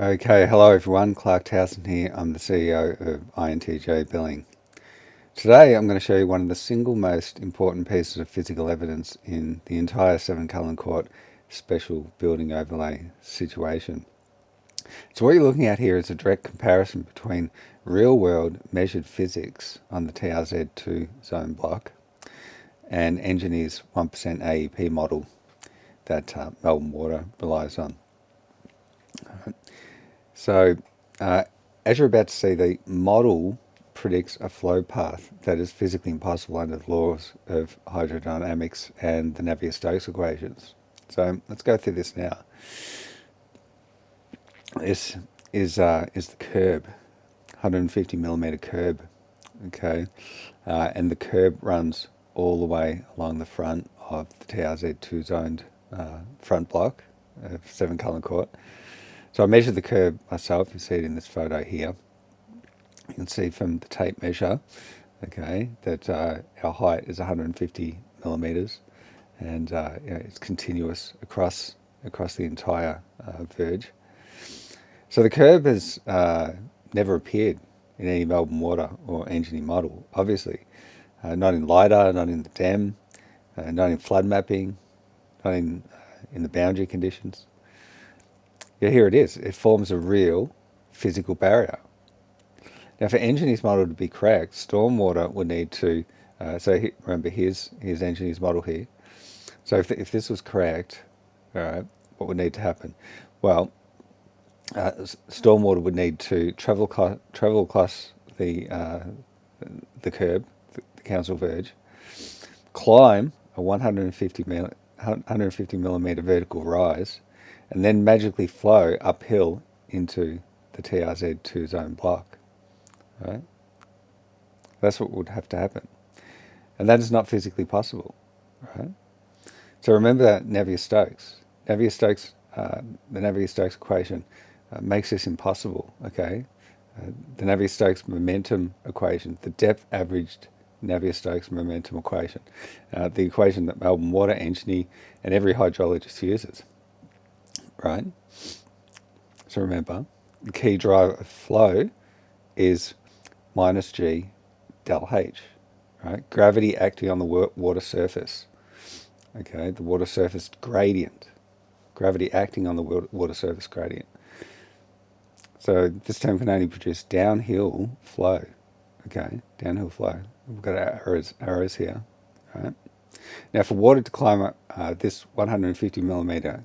Okay, hello everyone. Clarke Towson here. I'm the CEO of INTJ Billing. Today I'm going to show you one of the single most important pieces of physical evidence in the entire 7 Cullen Court special building overlay situation. So what you're looking at here is a direct comparison between real-world measured physics on the TRZ2 zone block and Engeny's 1% AEP model that Melbourne Water relies on. So, as you're about to see, the model predicts a flow path that is physically impossible under the laws of hydrodynamics and the Navier-Stokes equations. So let's go through this now. This is the curb, 150 millimeter curb, okay, and the curb runs all the way along the front of the TRZ2 zoned front block of 7 Cullen Court. So I measured the curb myself. You see it in this photo here. You can see from the tape measure, okay, that our height is 150 millimeters, and it's continuous across the entire verge. So the curb has never appeared in any Melbourne Water or Engeny model, obviously. Not in LiDAR, not in the DEM, not in flood mapping, not in the boundary conditions. Yeah, here it is. It forms a real physical barrier. Now, for Engeny's model to be correct, stormwater would need to. Remember, here's Engeny's model here. So if this was correct, all right, what would need to happen? Well, stormwater would need to travel across the curb, the council verge, climb a 150 millimeter vertical rise, and then magically flow uphill into the TRZ2 zone block. Right? That's what would have to happen. And that is not physically possible. Right? So remember that Navier-Stokes. Navier-Stokes, the Navier-Stokes equation makes this impossible. Okay, the Navier-Stokes momentum equation, the depth averaged Navier-Stokes momentum equation, the equation that Melbourne Water, Engeny, and every hydrologist uses. Right? So remember, the key driver of flow is minus G del H, right? Gravity acting on the water surface, okay? The water surface gradient, gravity acting on the water surface gradient. So this term can only produce downhill flow, okay? Downhill flow. We've got arrows here, right? Now for water to climb this 150 millimeter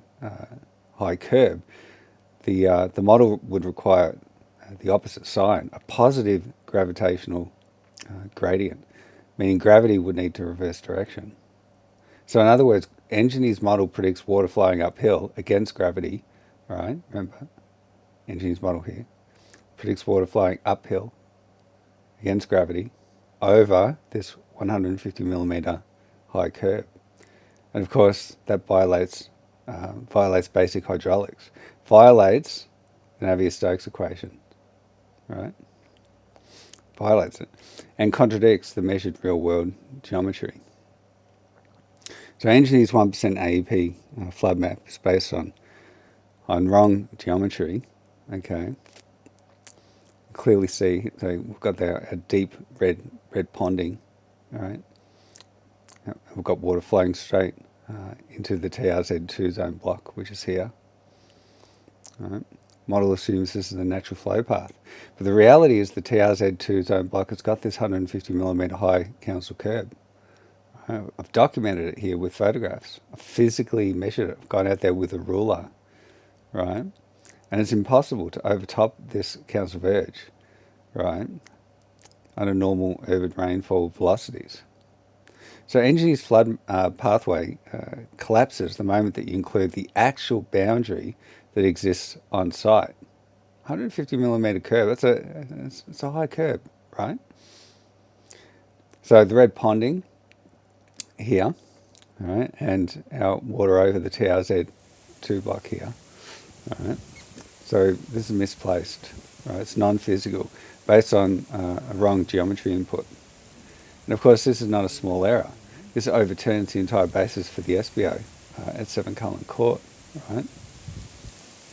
high curb, the model would require the opposite sign, a positive gravitational gradient, meaning gravity would need to reverse direction. So in other words, Engeny's model predicts water flowing uphill against gravity, right? Remember, Engeny's model here predicts water flowing uphill against gravity over this 150 millimeter high curb. And of course, that violates basic hydraulics, violates the Navier-Stokes equation, right? Violates it, and contradicts the measured real-world geometry. So Engeny's 1% AEP flood map is based on wrong geometry. Okay, clearly see. So we've got a deep red ponding. All right, we've got water flowing straight into the TRZ2 zone block, which is here. All right. Model assumes this is a natural flow path. But the reality is the TRZ2 zone block has got this 150 millimeter high council curb. I've documented it here with photographs. I've physically measured it. I've gone out there with a ruler, right? And it's impossible to overtop this council verge, right, under normal urban rainfall velocities. So Engeny's flood pathway collapses the moment that you include the actual boundary that exists on site. 150 millimeter curb, it's a high curb, right? So the red ponding here, all right, and our water over the TRZ2 block here, all right. So this is misplaced, right? It's non-physical, based on a wrong geometry input. And of course, this is not a small error. This overturns the entire basis for the SBO at 7 Cullen Court, right?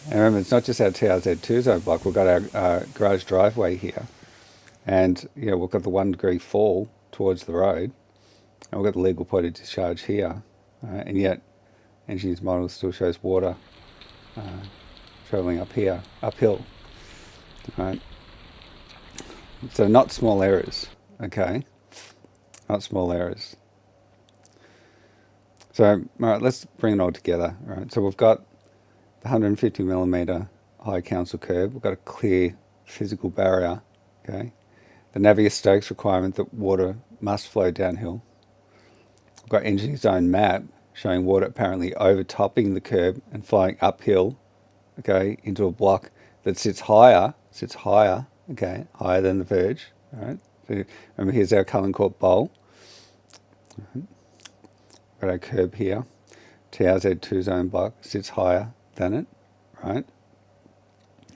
And remember, it's not just our TRZ2 zone block. We've got our garage driveway here. And, we've got the 1 degree fall towards the road. And we've got the legal point of discharge here. And yet, Engeny's model still shows water travelling uphill. Right? So not small errors, okay? Not small errors. So, all right, let's bring it all together. All right, so we've got the 150 millimetre high council curb. We've got a clear physical barrier, okay? The Navier Stokes requirement that water must flow downhill. We've got Engeny's own map showing water apparently overtopping the curb and flowing uphill, okay, into a block that sits higher, okay, higher than the verge. All right. So remember, here's our Cullen Court bowl. Right. Got our curb here. TRZ2 zone block sits higher than it, right?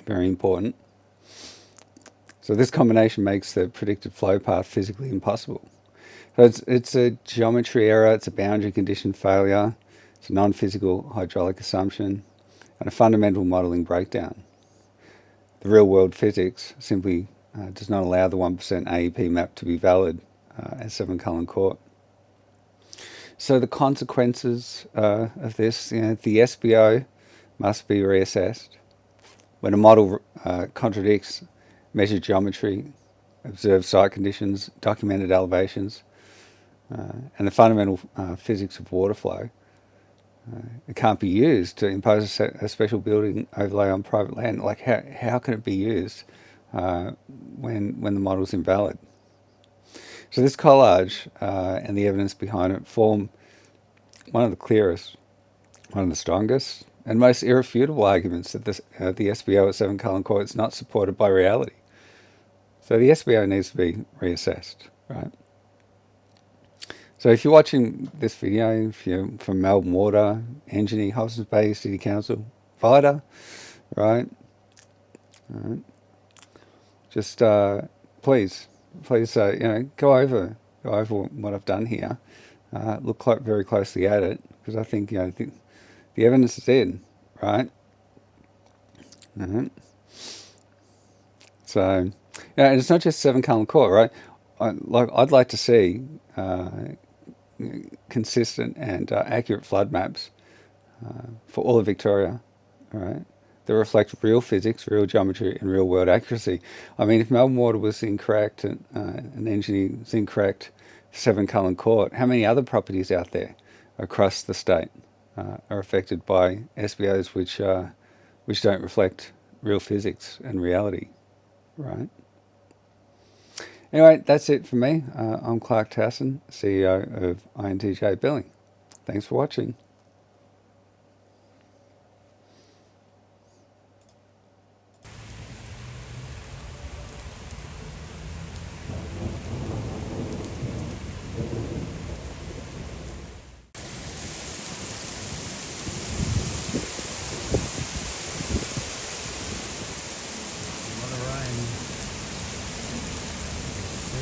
Very important. So this combination makes the predicted flow path physically impossible. So it's a geometry error, it's a boundary condition failure, it's a non-physical hydraulic assumption, and a fundamental modelling breakdown. The real-world physics simply does not allow the 1% AEP map to be valid at 7 Cullen Court. So the consequences of this, the SBO must be reassessed. When a model contradicts measured geometry, observed site conditions, documented elevations, and the fundamental physics of water flow, it can't be used to impose a special building overlay on private land. Like, how can it be used when the model's invalid? So this collage and the evidence behind it form one of the clearest, one of the strongest, and most irrefutable arguments that the SBO at 7 Cullen Court is not supported by reality. So the SBO needs to be reassessed, right? So if you're watching this video, if you're from Melbourne Water, Engeny, Hudson's Bay City Council, VITA, right? Just please, go over what I've done here. Look very closely at it, because I think the evidence is in, right? So, and it's not just 7 Cullen Court, right? I'd like to see consistent and accurate flood maps for all of Victoria, all right, that reflect real physics, real geometry, and real world accuracy. I mean, if Melbourne Water was incorrect and Engeny was incorrect for 7 Cullen Court, how many other properties out there across the state are affected by SBOs which don't reflect real physics and reality, right? Anyway, that's it for me. I'm Clarke Towson, CEO of INTJ Billing. Thanks for watching.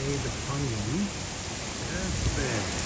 The Cullen. That's there.